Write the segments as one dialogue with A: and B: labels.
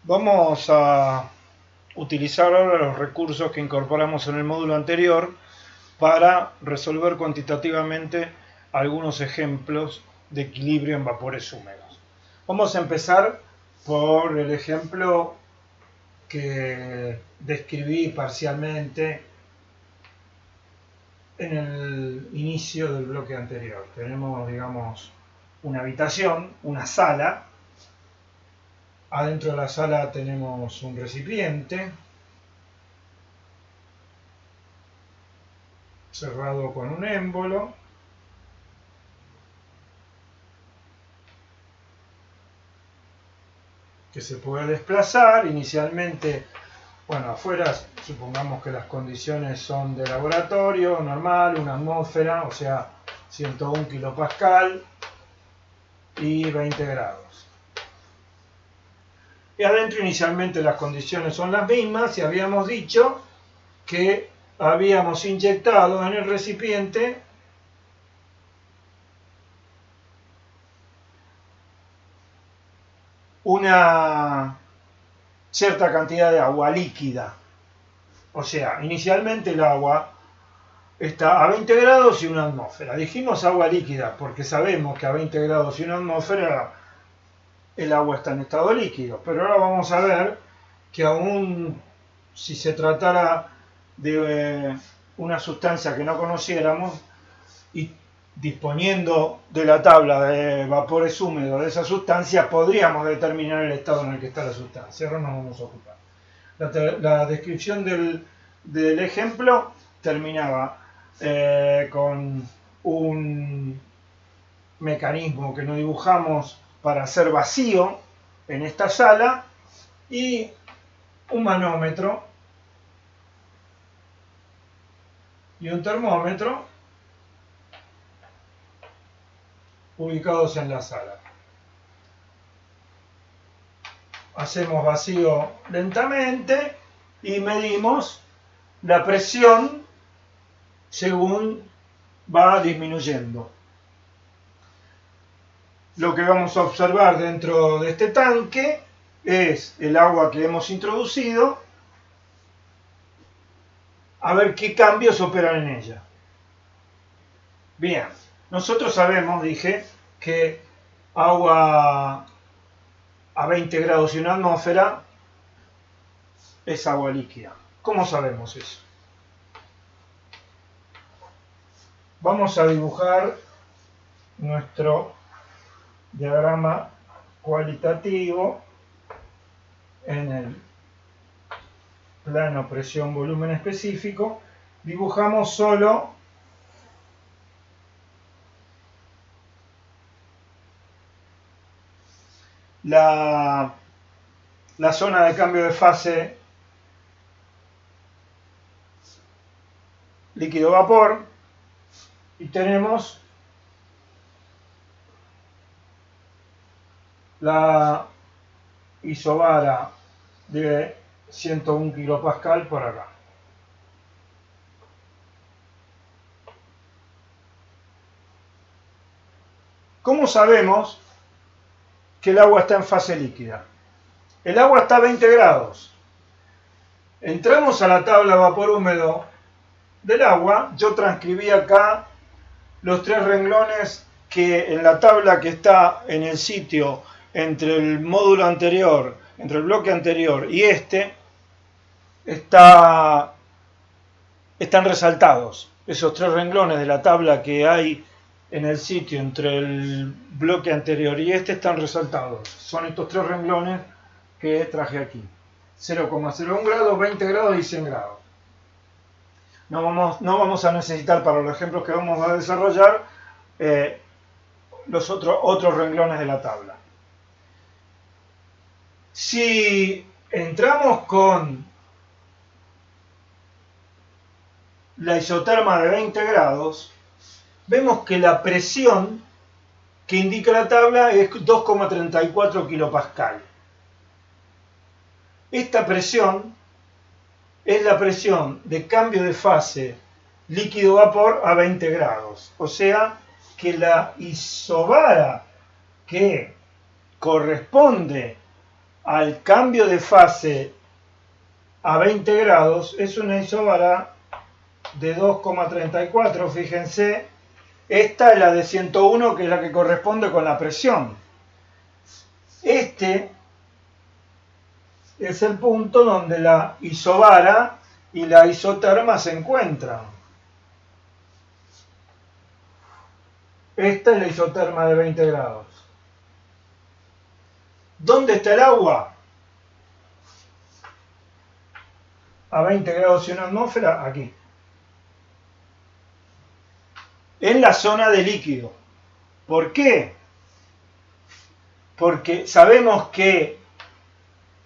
A: Vamos a utilizar ahora los recursos que incorporamos en el módulo anterior para resolver cuantitativamente algunos ejemplos de equilibrio en vapores húmedos. Vamos a empezar por el ejemplo que describí parcialmente en el inicio del bloque anterior. Tenemos, digamos, una habitación, una sala. Adentro de la sala tenemos un recipiente cerrado con un émbolo. Que se puede desplazar. Inicialmente, bueno, afuera supongamos que las condiciones son de laboratorio, normal, una atmósfera, o sea, 101 kilopascal y 20 grados. Y adentro inicialmente las condiciones son las mismas y habíamos dicho que habíamos inyectado en el recipiente una cierta cantidad de agua líquida. O sea, inicialmente el agua está a 20 grados y una atmósfera. Dijimos agua líquida porque sabemos que a 20 grados y una atmósfera el agua está en estado líquido. Pero ahora vamos a ver que aún si se tratara de una sustancia que no conociéramos y disponiendo de la tabla de vapores húmedos de esa sustancia, podríamos determinar el estado en el que está la sustancia. Ahora nos vamos a ocupar. La descripción del ejemplo terminaba con un mecanismo que nos dibujamos para hacer vacío en esta sala y un manómetro y un termómetro ubicados en la sala. Hacemos vacío lentamente y medimos la presión según va disminuyendo. Lo que vamos a observar dentro de este tanque es el agua que hemos introducido, a ver qué cambios operan en ella. Bien, nosotros sabemos, dije, que agua a 20 grados y una atmósfera es agua líquida. ¿Cómo sabemos eso? Vamos a dibujar nuestro diagrama cualitativo en el plano presión volumen específico. Dibujamos solo la zona de cambio de fase líquido-vapor y tenemos la isobara de 101 kilopascal por acá. ¿Cómo sabemos que el agua está en fase líquida? El agua está a 20 grados. Entramos a la tabla vapor húmedo del agua. Yo transcribí acá los tres renglones que en la tabla que está en el sitio entre el módulo anterior, entre el bloque anterior y este, están resaltados. Esos tres renglones de la tabla que hay en el sitio entre el bloque anterior y este están resaltados. Son estos tres renglones que traje aquí. 0,01 grados, 20 grados y 100 grados. No vamos a necesitar para los ejemplos que vamos a desarrollar los otros renglones de la tabla. Si entramos con la isoterma de 20 grados, vemos que la presión que indica la tabla es 2,34 kilopascal. Esta presión es la presión de cambio de fase líquido-vapor a 20 grados. O sea que la isobara que corresponde al cambio de fase a 20 grados es una isobara de 2,34, fíjense. Esta es la de 101, que es la que corresponde con la presión. Este es el punto donde la isobara y la isoterma se encuentran. Esta es la isoterma de 20 grados. ¿Dónde está el agua? A 20 grados y una atmósfera, aquí. En la zona de líquido. ¿Por qué? Porque sabemos que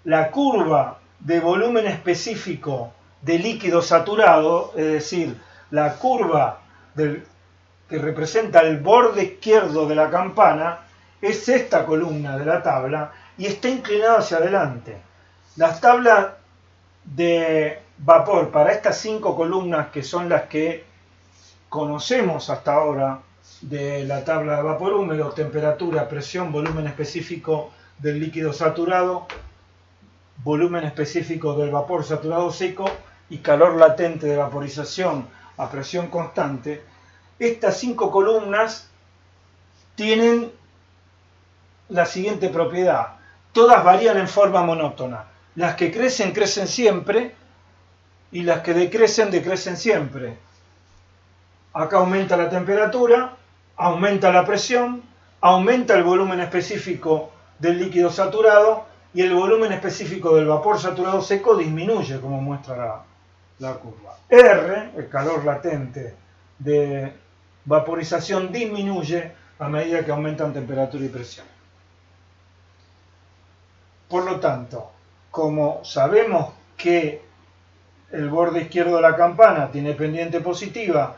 A: la curva de volumen específico de líquido saturado, es decir, la curva que representa el borde izquierdo de la campana, es esta columna de la tabla y está inclinada hacia adelante. Las tablas de vapor para estas 5 columnas, que son las que conocemos hasta ahora de la tabla de vapor húmedo: temperatura, presión, volumen específico del líquido saturado, volumen específico del vapor saturado seco y calor latente de vaporización a presión constante. Estas 5 columnas tienen la siguiente propiedad: todas varían en forma monótona. Las que crecen, crecen siempre, y las que decrecen, decrecen siempre. Acá aumenta la temperatura, aumenta la presión, aumenta el volumen específico del líquido saturado, y el volumen específico del vapor saturado seco disminuye, como muestra la curva. R, el calor latente de vaporización, disminuye a medida que aumentan temperatura y presión. Por lo tanto, como sabemos que el borde izquierdo de la campana tiene pendiente positiva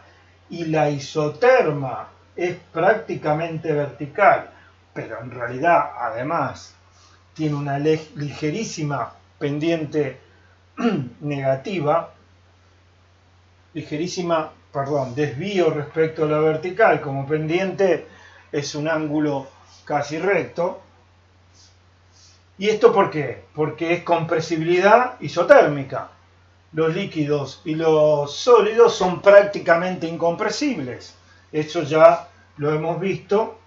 A: y la isoterma es prácticamente vertical, pero en realidad además tiene una ligerísima pendiente negativa, desvío respecto a la vertical. Como pendiente es un ángulo casi recto. ¿Y esto por qué? Porque es compresibilidad isotérmica. Los líquidos y los sólidos son prácticamente incompresibles. Eso ya lo hemos visto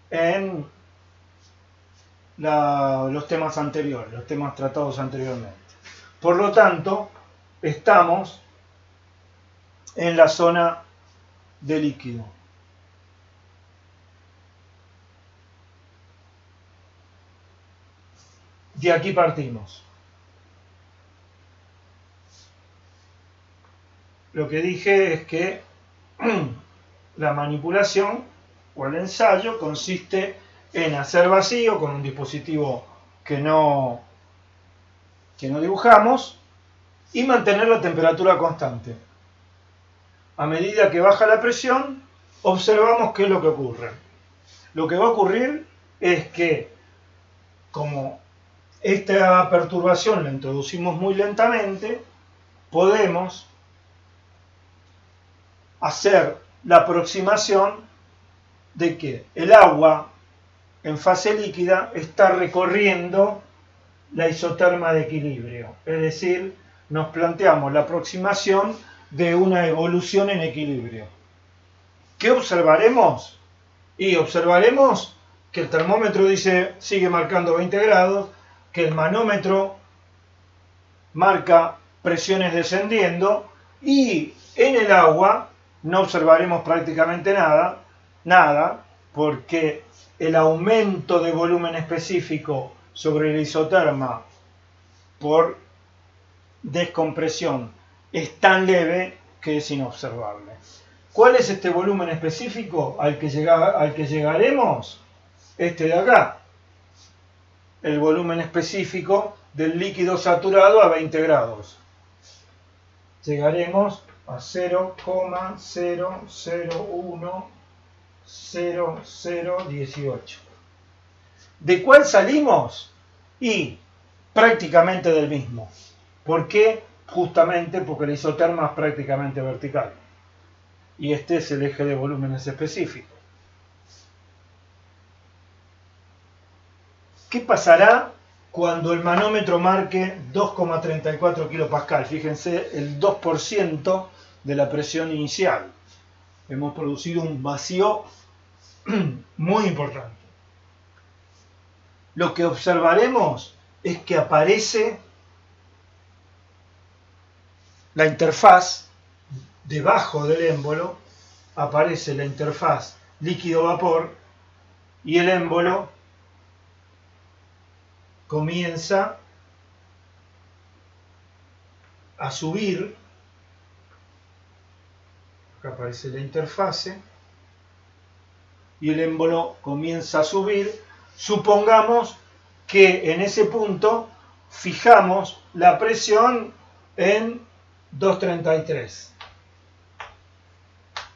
A: en los temas anteriores, los temas tratados anteriormente. Por lo tanto, estamos en la zona de líquido. De aquí partimos. Lo que dije es que la manipulación o el ensayo consiste en hacer vacío con un dispositivo que no dibujamos y mantener la temperatura constante. A medida que baja la presión, observamos qué es lo que ocurre. Lo que va a ocurrir es que, como esta perturbación la introducimos muy lentamente, podemos hacer la aproximación de que el agua en fase líquida está recorriendo la isoterma de equilibrio. Es decir, nos planteamos la aproximación de una evolución en equilibrio. ¿Qué observaremos? Y observaremos que el termómetro sigue marcando 20 grados, que el manómetro marca presiones descendiendo, y en el agua no observaremos prácticamente nada, porque el aumento de volumen específico sobre la isoterma por descompresión es tan leve que es inobservable. ¿Cuál es este volumen específico al que llegaremos? Este de acá, el volumen específico del líquido saturado a 20 grados. Llegaremos a 0,0010018. ¿De cuál salimos? Y prácticamente del mismo. ¿Por qué? Justamente porque la isoterma es prácticamente vertical. Y este es el eje de volúmenes específico. ¿Qué pasará cuando el manómetro marque 2,34 kPa? Fíjense, el 2% de la presión inicial. Hemos producido un vacío muy importante. Lo que observaremos es que aparece la interfaz debajo del émbolo, aparece la interfaz líquido-vapor y el émbolo comienza a subir. Acá aparece la interfase y el émbolo comienza a subir. Supongamos que en ese punto fijamos la presión en 2,33,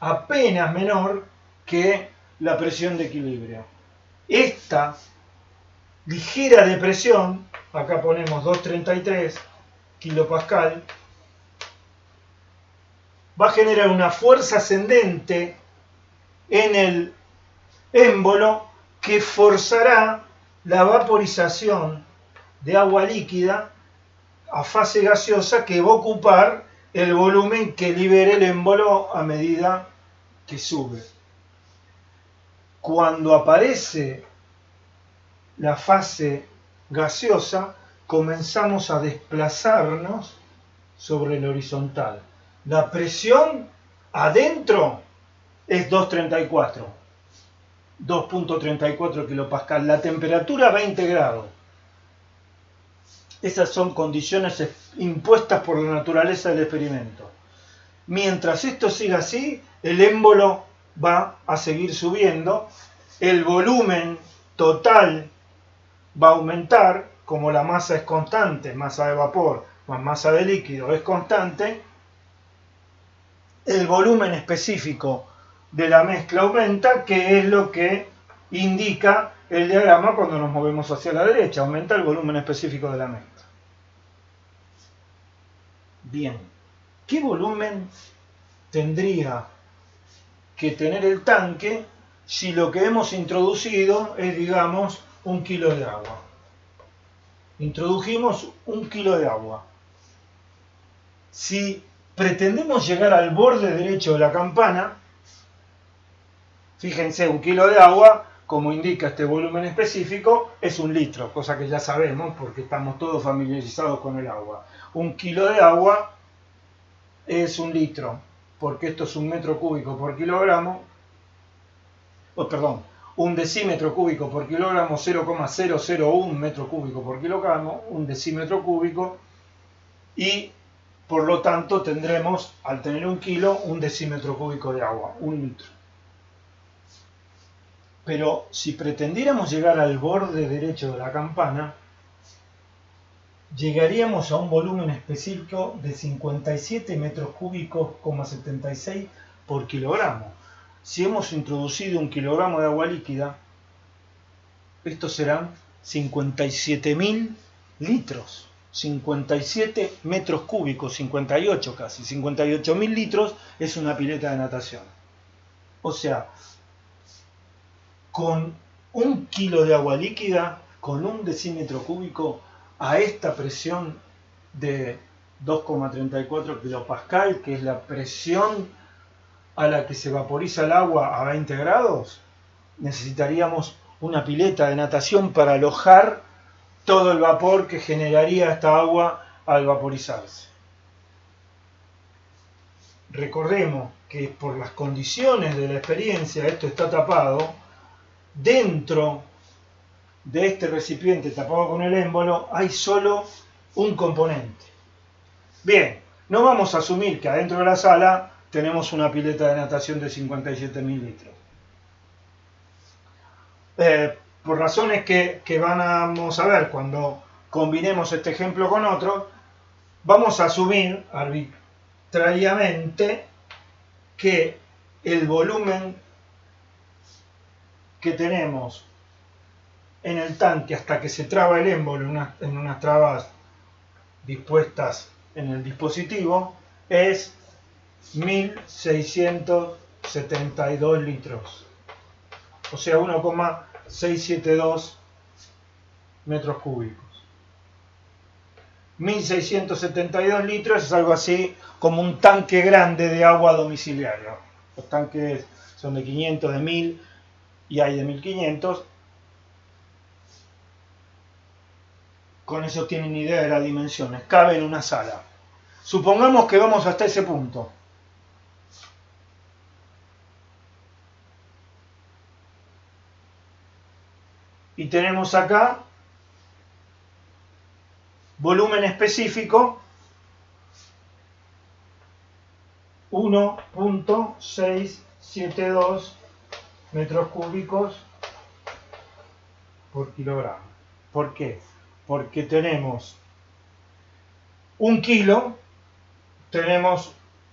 A: apenas menor que la presión de equilibrio. Esta ligera depresión, acá ponemos 2,33 kilopascal, va a generar una fuerza ascendente en el émbolo que forzará la vaporización de agua líquida a fase gaseosa, que va a ocupar el volumen que libere el émbolo a medida que sube. Cuando aparece la fase gaseosa, comenzamos a desplazarnos sobre el horizontal. La presión adentro es 2,34 kilopascal. La temperatura 20 grados. Esas son condiciones impuestas por la naturaleza del experimento. Mientras esto siga así, el émbolo va a seguir subiendo, el volumen total va a aumentar, como la masa es constante, masa de vapor más masa de líquido es constante, el volumen específico de la mezcla aumenta, que es lo que indica el diagrama cuando nos movemos hacia la derecha, aumenta el volumen específico de la mezcla. Bien, ¿qué volumen tendría que tener el tanque si lo que hemos introducido es, digamos, 1 kilo de agua? Introdujimos 1 kilo de agua. Si pretendemos llegar al borde derecho de la campana, fíjense, 1 kilo de agua, como indica este volumen específico, es 1 litro, cosa que ya sabemos porque estamos todos familiarizados con el agua. 1 kilo de agua es 1 litro, porque esto es 1 metro cúbico por kilogramo, un decímetro cúbico por kilogramo, 0,001 metro cúbico por kilogramo, un decímetro cúbico, y por lo tanto tendremos, al tener 1 kilo, un decímetro cúbico de agua, 1 litro. Pero si pretendiéramos llegar al borde derecho de la campana, llegaríamos a un volumen específico de 57 metros cúbicos, 76 por kilogramo. Si hemos introducido 1 kilogramo de agua líquida, estos serán 57.000 litros. 57 metros cúbicos, 58 casi, 58.000 litros es una pileta de natación. O sea, con 1 kilo de agua líquida, con 1 decímetro cúbico, a esta presión de 2,34 kilopascal, que es la presión a la que se vaporiza el agua a 20 grados, necesitaríamos una pileta de natación para alojar todo el vapor que generaría esta agua al vaporizarse. Recordemos que por las condiciones de la experiencia esto está tapado. Dentro de este recipiente tapado con el émbolo hay solo un componente. Bien, no vamos a asumir que adentro de la sala tenemos una pileta de natación de 57.000 litros. Por razones que vamos a ver cuando combinemos este ejemplo con otro, vamos a asumir arbitrariamente que el volumen que tenemos en el tanque hasta que se traba el émbolo en unas trabas dispuestas en el dispositivo es 1.672 litros, o sea 1,672 metros cúbicos. 1.672 litros es algo así como un tanque grande de agua domiciliario. Los tanques son de 500, de 1000 y hay de 1500. Con eso tienen idea de las dimensiones. Cabe en una sala. Supongamos que vamos hasta ese punto. Y tenemos acá volumen específico 1.672 metros cúbicos por kilogramo. ¿Por qué? Porque tenemos 1 kilo, tenemos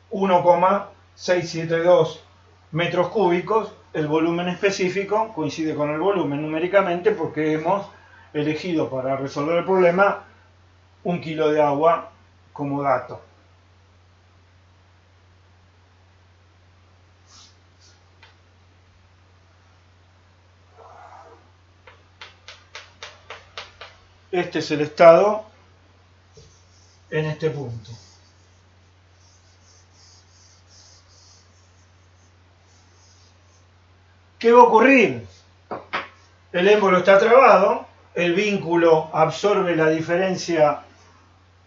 A: 1.672 metros cúbicos. El volumen específico coincide con el volumen numéricamente porque hemos elegido para resolver el problema 1 kilo de agua como dato. Este es el estado en este punto. ¿Qué va a ocurrir? El émbolo está trabado, el vínculo absorbe la diferencia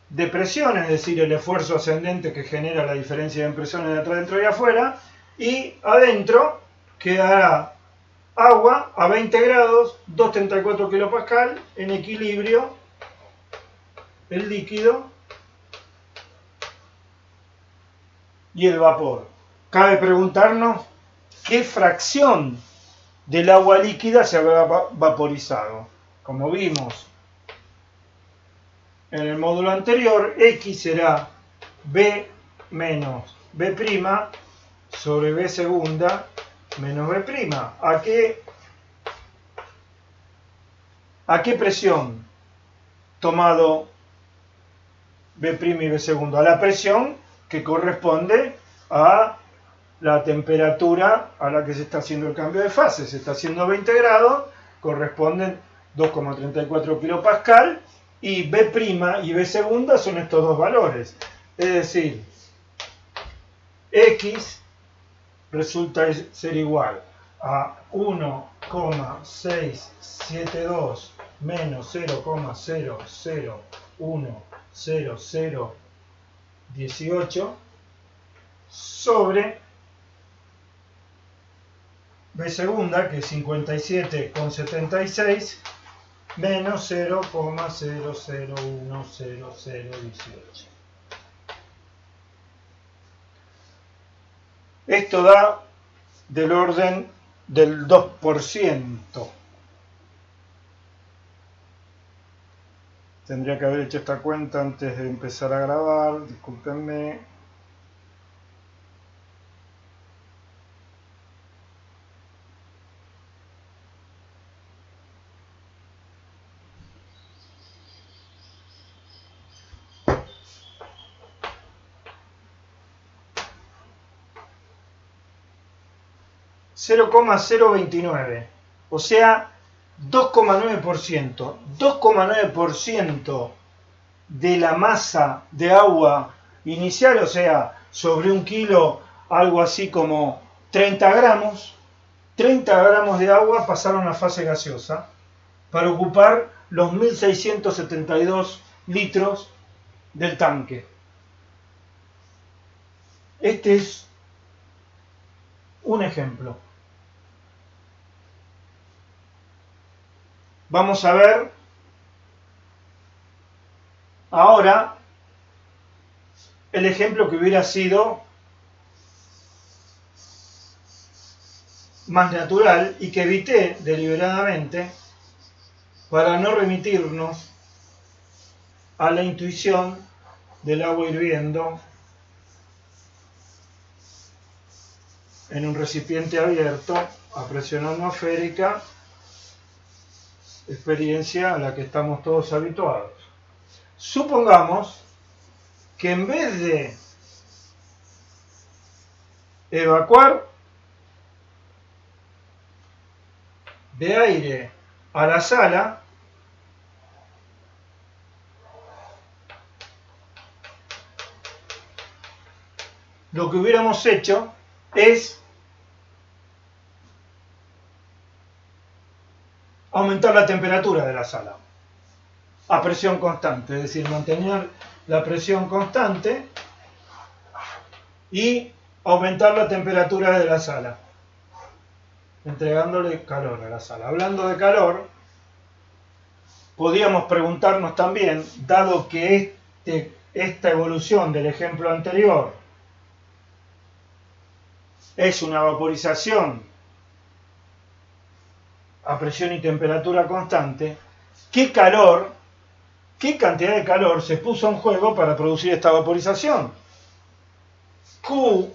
A: de presión, es decir, el esfuerzo ascendente que genera la diferencia de presiones de atrás, dentro y afuera, y adentro quedará agua a 20 grados, 234 kilopascal, en equilibrio, el líquido y el vapor. Cabe preguntarnos qué fracción del agua líquida se habrá vaporizado. Como vimos en el módulo anterior, X será B menos B' sobre B segunda menos B'. ¿A qué presión tomado B' y B segundo? A la presión que corresponde a la temperatura a la que se está haciendo el cambio de fase. Se está haciendo 20 grados, corresponden 2,34 kilopascal, y B' y B segunda son estos dos valores. Es decir, X resulta ser igual a 1,672 menos 0,001018 sobre B segunda, que es 57,76 menos 0,001018. Esto da del orden del 2%. Tendría que haber hecho esta cuenta antes de empezar a grabar, discúlpenme. ,029, o sea 2,9%. 2,9% de la masa de agua inicial, o sea, sobre 1 kilo, algo así como 30 gramos. 30 gramos de agua pasaron a fase gaseosa para ocupar los 1.672 litros del tanque. Este es un ejemplo. Vamos a ver ahora el ejemplo que hubiera sido más natural y que evité deliberadamente para no remitirnos a la intuición del agua hirviendo en un recipiente abierto a presión atmosférica, experiencia a la que estamos todos habituados. Supongamos que en vez de evacuar de aire a la sala, lo que hubiéramos hecho es aumentar la temperatura de la sala a presión constante, es decir, mantener la presión constante y aumentar la temperatura de la sala, entregándole calor a la sala. Hablando de calor, podríamos preguntarnos también, dado que esta evolución del ejemplo anterior es una vaporización a presión y temperatura constante, ¿qué cantidad de calor se puso en juego para producir esta vaporización? Q,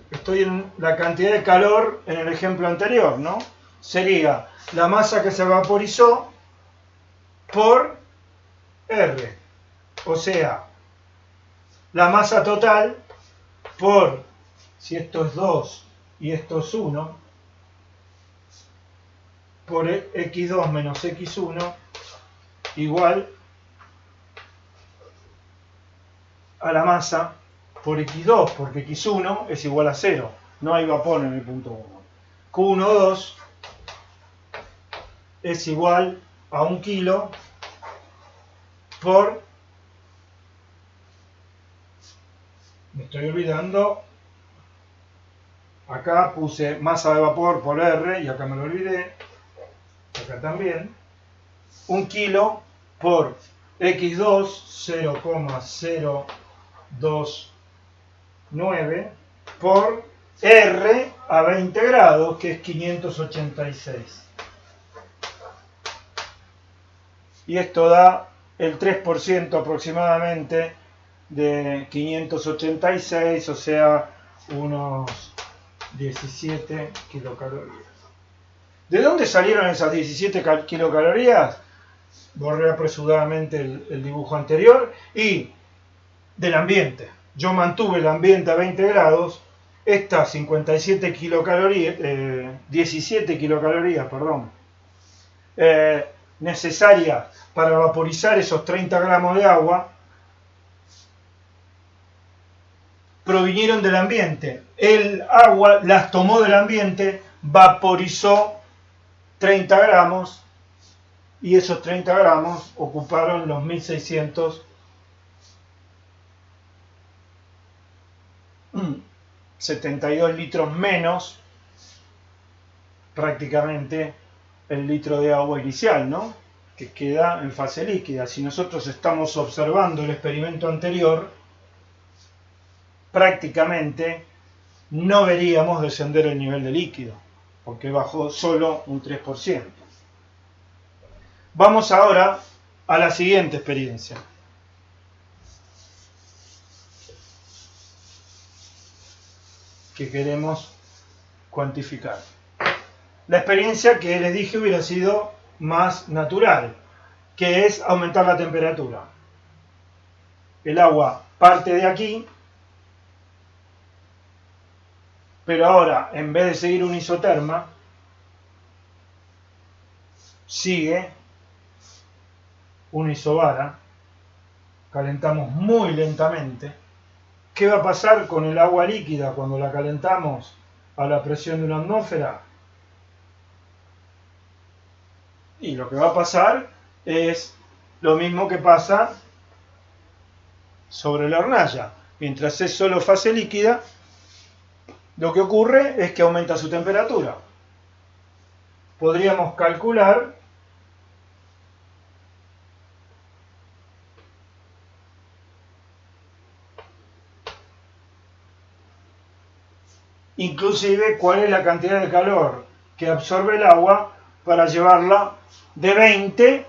A: estoy en la cantidad de calor en el ejemplo anterior, ¿no? Sería la masa que se vaporizó por R, o sea, la masa total por, si esto es 2 y esto es 1, por x2 menos x1 igual a la masa por x2, porque x1 es igual a 0, no hay vapor en el punto 1. Q12 es igual a 1 kilo por, me estoy olvidando, acá puse masa de vapor por R y acá me lo olvidé, acá también, 1 kilo por x2, 0,029 por R a 20 grados, que es 586. Y esto da el 3% aproximadamente de 586, o sea, unos 17 kilocalorías. ¿De dónde salieron esas 17 kilocalorías? Borré apresuradamente el dibujo anterior. Y del ambiente. Yo mantuve el ambiente a 20 grados. Estas 57 kilocalorías, 17 kilocalorías, perdón, necesarias para vaporizar esos 30 gramos de agua, provinieron del ambiente. El agua las tomó del ambiente, vaporizó 30 gramos y esos 30 gramos ocuparon los 1672 litros menos prácticamente el litro de agua inicial, ¿no? Que queda en fase líquida. Si nosotros estamos observando el experimento anterior, prácticamente no veríamos descender el nivel de líquido, porque bajó solo un 3%. Vamos ahora a la siguiente experiencia. Que queremos cuantificar. La experiencia que les dije hubiera sido más natural, que es aumentar la temperatura. El agua parte de aquí, pero ahora, en vez de seguir un isoterma, sigue una isobara. Calentamos muy lentamente. ¿Qué va a pasar con el agua líquida cuando la calentamos a la presión de una atmósfera? Y lo que va a pasar es lo mismo que pasa sobre la hornalla. Mientras es solo fase líquida, lo que ocurre es que aumenta su temperatura. Podríamos calcular inclusive cuál es la cantidad de calor que absorbe el agua para llevarla de 20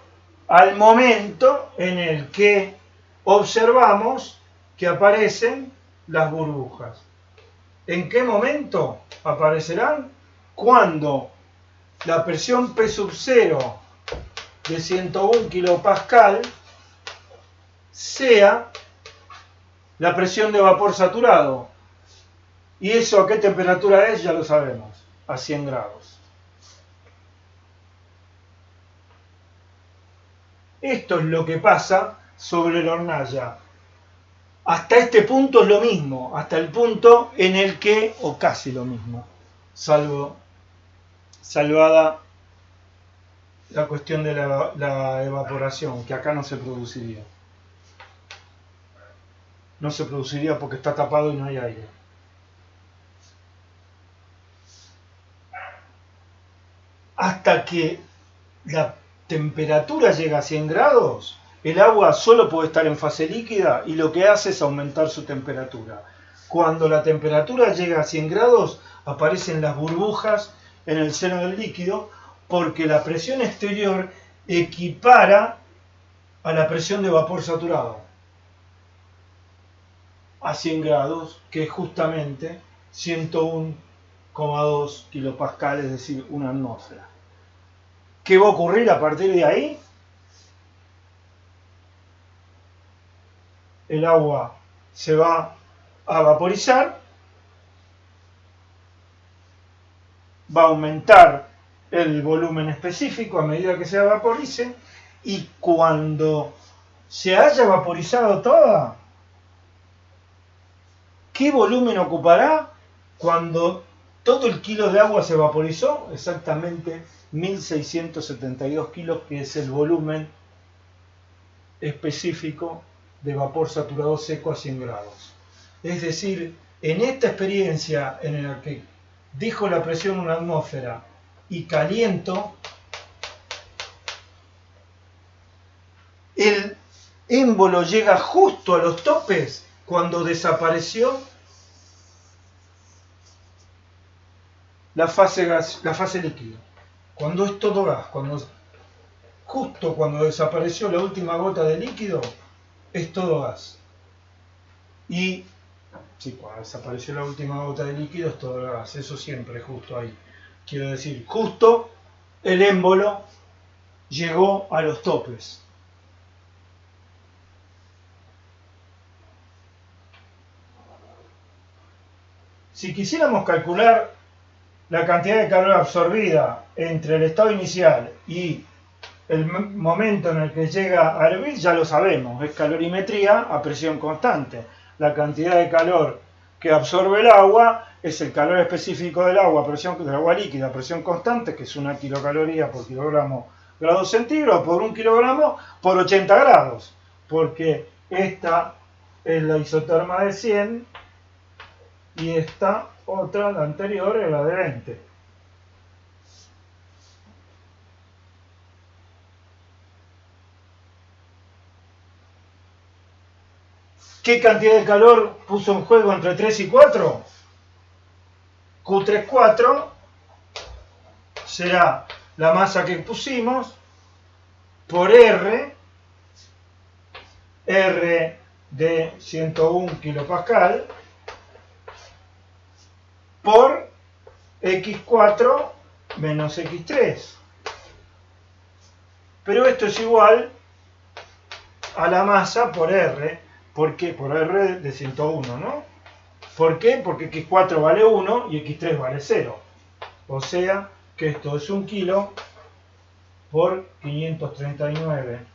A: al momento en el que observamos que aparecen las burbujas. ¿En qué momento aparecerán? Cuando la presión P sub 0 de 101 kilopascal sea la presión de vapor saturado. ¿Y eso a qué temperatura es? Ya lo sabemos, a 100 grados. Esto es lo que pasa sobre la hornalla. Hasta este punto es lo mismo, hasta el punto en el que, o casi lo mismo, salvada la cuestión de la evaporación, que acá no se produciría. No se produciría porque está tapado y no hay aire. Hasta que la temperatura llega a 100 grados, el agua solo puede estar en fase líquida y lo que hace es aumentar su temperatura. Cuando la temperatura llega a 100 grados, aparecen las burbujas en el seno del líquido porque la presión exterior equipara a la presión de vapor saturado a 100 grados, que es justamente 101,2 kilopascales, es decir, una atmósfera. ¿Qué va a ocurrir a partir de ahí? El agua se va a vaporizar, va a aumentar el volumen específico a medida que se vaporice, y cuando se haya vaporizado toda, ¿qué volumen ocupará? Cuando todo el kilo de agua se vaporizó, exactamente 1672 kilos, que es el volumen específico de vapor saturado seco a 100 grados. Es decir, en esta experiencia en la que dejo la presión en una atmósfera y caliento, el émbolo llega justo a los topes cuando desapareció la fase líquida. Cuando es todo gas, justo cuando desapareció la última gota de líquido, es todo gas. Y sí, cuando desapareció la última gota de líquido es todo gas. Eso siempre, justo ahí. Quiero decir, justo el émbolo llegó a los topes. Si quisiéramos calcular la cantidad de calor absorbida entre el estado inicial y el momento en el que llega a hervir, ya lo sabemos, es calorimetría a presión constante. La cantidad de calor que absorbe el agua es el calor específico del agua, del agua líquida a presión constante, que es 1 kilocaloría por kilogramo grados centígrados, por 1 kilogramo por 80 grados, porque esta es la isoterma de 100 y esta otra, la anterior, es la de 20. ¿Qué cantidad de calor puso en juego entre 3 y 4? Q34 será la masa que pusimos por R de 101 kilopascal, por X4 menos X3. Pero esto es igual a la masa por R. ¿Por qué? Por R de 101, ¿no? ¿Por qué? Porque X4 vale 1 y X3 vale 0. O sea que esto es 1 kilo por 539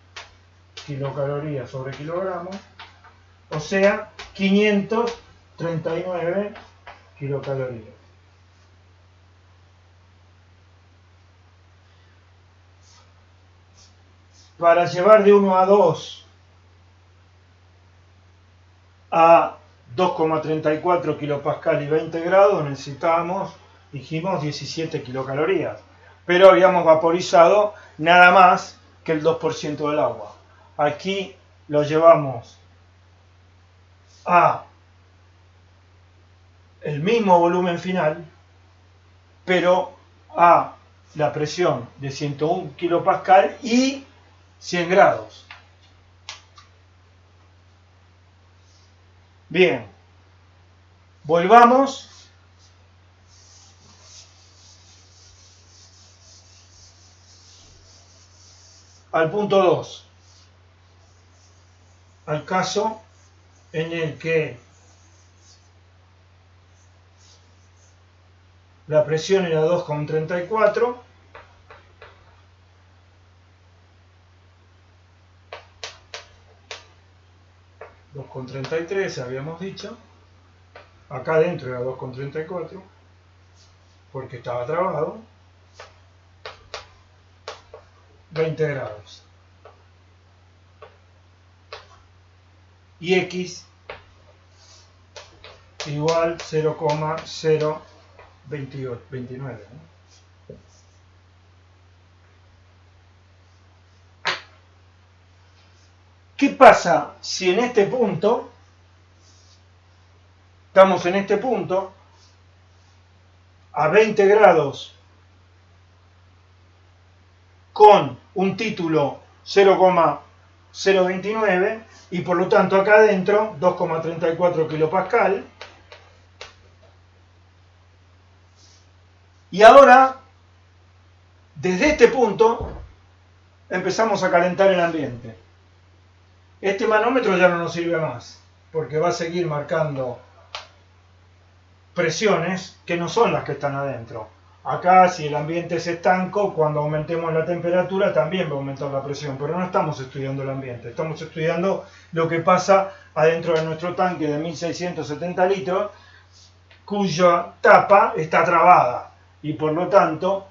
A: kilocalorías sobre kilogramo. O sea, 539 kilocalorías. Para llevar de 1 a 2 a 2,34 kilopascal y 20 grados necesitábamos, dijimos, 17 kilocalorías. Pero habíamos vaporizado nada más que el 2% del agua. Aquí lo llevamos a el mismo volumen final, pero a la presión de 101 kilopascal y 100 grados. Bien, volvamos al punto 2, al caso en el que la presión era 2,34 2,33 habíamos dicho. Acá adentro era 2,34 porque estaba trabado. 20 grados. Y X igual 0,029. ¿no? ¿Qué pasa si en este punto, estamos en este punto, a 20 grados con un título 0,029 y por lo tanto acá adentro 2,34 kilopascal? Y ahora, desde este punto, empezamos a calentar el ambiente. Este manómetro ya no nos sirve más, porque va a seguir marcando presiones que no son las que están adentro. Acá, si el ambiente es estanco, cuando aumentemos la temperatura también va a aumentar la presión, pero no estamos estudiando el ambiente, estamos estudiando lo que pasa adentro de nuestro tanque de 1670 litros, cuya tapa está trabada, y por lo tanto,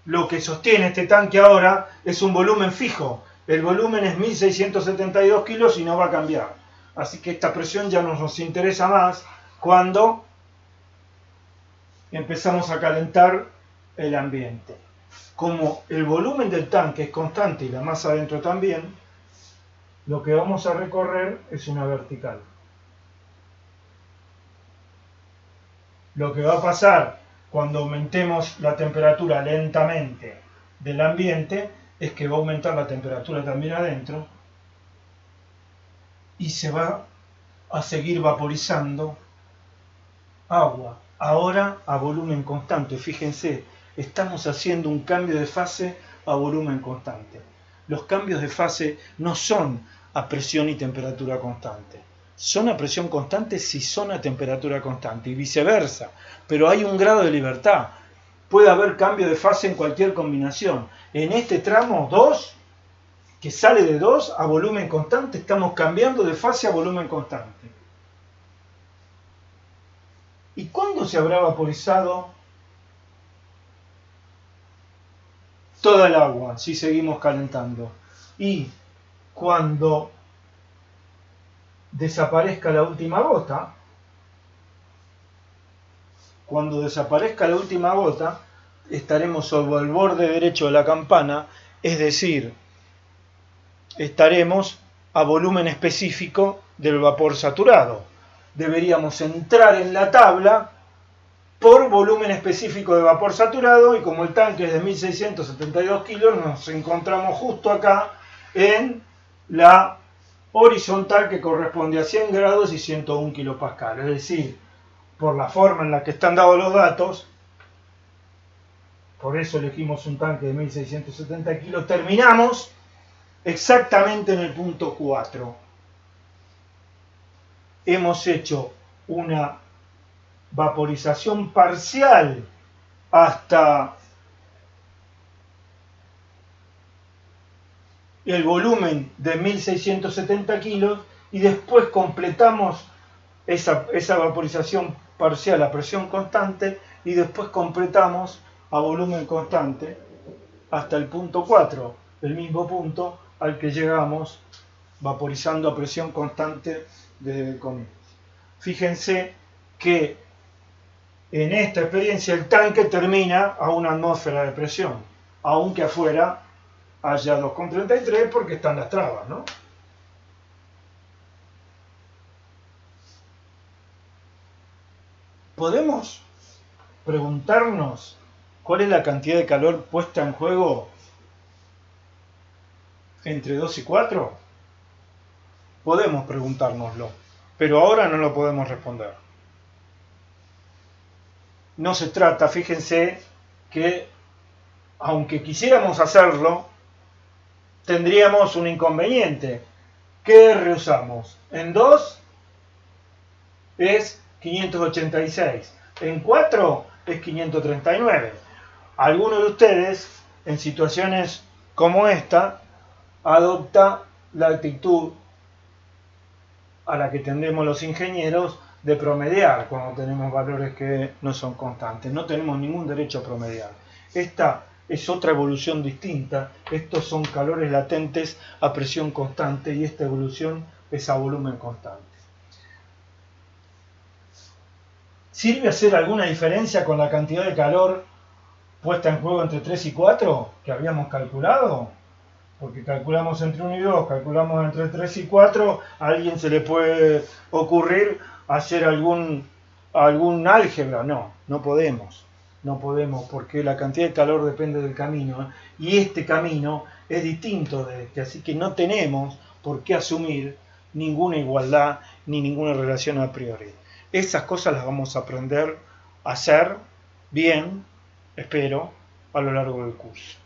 A: lo que sostiene este tanque ahora es un volumen fijo. El volumen es 1672 kilos y no va a cambiar. Así que esta presión ya no nos interesa más cuando empezamos a calentar el ambiente. Como el volumen del tanque es constante y la masa adentro también, lo que vamos a recorrer es una vertical. Lo que va a pasar cuando aumentemos la temperatura lentamente del ambiente es que va a aumentar la temperatura también adentro y se va a seguir vaporizando agua, ahora a volumen constante. Fíjense, estamos haciendo un cambio de fase a volumen constante. Los cambios de fase no son a presión y temperatura constante. Son a presión constante si son a temperatura constante y viceversa, pero hay un grado de libertad. Puede haber cambio de fase en cualquier combinación. En este tramo 2, que sale de 2 a volumen constante, estamos cambiando de fase a volumen constante. ¿Y cuándo se habrá vaporizado toda el agua si seguimos calentando? Y cuando desaparezca la última gota, estaremos sobre el borde derecho de la campana, es decir, estaremos a volumen específico del vapor saturado. Deberíamos entrar en la tabla por volumen específico de vapor saturado y como el tanque es de 1672 kilos, nos encontramos justo acá en la horizontal que corresponde a 100 grados y 101 kilopascal. Es decir, por la forma en la que están dados los datos, por eso elegimos un tanque de 1670 kilos, terminamos exactamente en el punto 4. Hemos hecho una vaporización parcial hasta el volumen de 1670 kilos y después completamos esa vaporización parcial a presión constante y después completamos a volumen constante hasta el punto 4, el mismo punto al que llegamos vaporizando a presión constante desde el comienzo. Fíjense que en esta experiencia el tanque termina a una atmósfera de presión, aunque afuera haya 2,33 porque están las trabas, ¿no? ¿Podemos preguntarnos cuál es la cantidad de calor puesta en juego entre 2 y 4? Podemos preguntárnoslo, pero ahora no lo podemos responder. No se trata, fíjense, que aunque quisiéramos hacerlo, tendríamos un inconveniente. ¿Qué R usamos? En 2 es 586, en 4 es 539. Alguno de ustedes, en situaciones como esta, adopta la actitud a la que tendemos los ingenieros de promediar cuando tenemos valores que no son constantes. No tenemos ningún derecho a promediar. Esta es otra evolución distinta. Estos son calores latentes a presión constante y esta evolución es a volumen constante. ¿Sirve hacer alguna diferencia con la cantidad de calor puesta en juego entre 3 y 4 que habíamos calculado? Porque calculamos entre 1 y 2, calculamos entre 3 y 4, a alguien se le puede ocurrir hacer algún álgebra. No, no podemos. No podemos porque la cantidad de calor depende del camino, y este camino es distinto de este, así que no tenemos por qué asumir ninguna igualdad ni ninguna relación a priori. Esas cosas las vamos a aprender a hacer bien, espero, a lo largo del curso.